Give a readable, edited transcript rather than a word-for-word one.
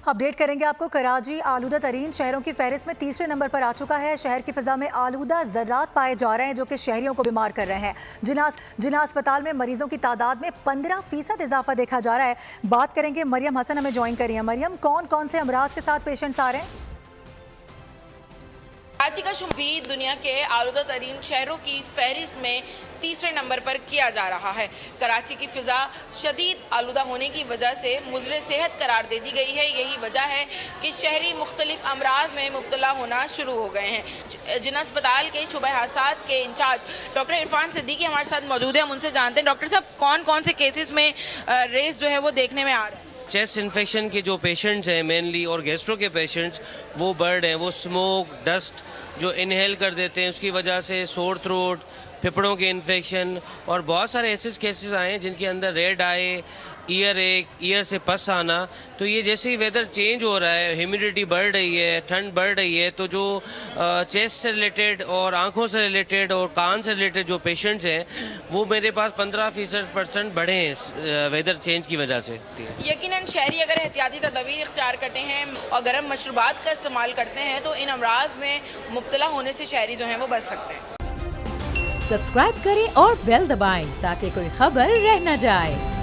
Update करेंगे आपको। कराची आलूदा तरीन शहरों की फहरिस्त में तीसरे नंबर पर आ चुका है। शहर की फिजा में आलूदा ज़र्रात पाए जा रहे हैं जो कि शहरियों को बीमार कर रहे हैं। जिना अस्पताल में मरीजों की तादाद में 15% इजाफा देखा जा रहा है। बात करेंगे, मरियम हसन हमें ज्वाइन करिए। मरियम, कौन कौन से अमराज के साथ पेशेंट्स आ रहे हैं? कराची का शुमार दुनिया के आलूदा तरीन शहरों की फहरिस्त में तीसरे नंबर पर किया जा रहा है। कराची की फिजा शदीद आलूदा होने की वजह से मुज़र सेहत करार दे दी गई है। यही वजह है कि शहरी मुख्तलिफ अमराज में मुब्तला होना शुरू हो गए हैं। जिना अस्पताल के शुबे हादसात के इंचार्ज डॉक्टर इरफान सिद्दीकी हमारे साथ मौजूद है। हम उनसे जानते हैं, डॉक्टर साहब कौन कौन से केसेस में रेस जो है वो देखने में आ रहा है? चेस्ट इन्फेक्शन के जो पेशेंट्स हैं मेनली, और गैस्ट्रो के पेशेंट्स वो बर्ड हैं। वो स्मोक डस्ट जो इनहेल कर देते हैं उसकी वजह से सोर थ्रोट, फेफड़ों के इन्फेक्शन, और बहुत सारे ऐसे केसेस आए हैं जिनके अंदर रेड आई, ईयर एक, ईयर से पस आना। तो ये जैसे ही वेदर चेंज हो रहा है, ह्यूमिडिटी बढ़ रही है, ठंड बढ़ रही है, तो जो चेस्ट से रिलेटेड और आंखों से रिलेटेड और कान से रिलेटेड जो पेशेंट्स हैं वो मेरे पास 15% बढ़े हैं वेदर चेंज की वजह से। यकीनन शहरी अगर एहतियाती तदबीर इख्तियार करते हैं और गर्म मशरूबात का इस्तेमाल करते हैं तो इन अमराज में मुब्तला होने से शहरी जो हैं वो बच सकते हैं। सब्सक्राइब करें और बेल दबाएं ताकि कोई खबर रह न जाए।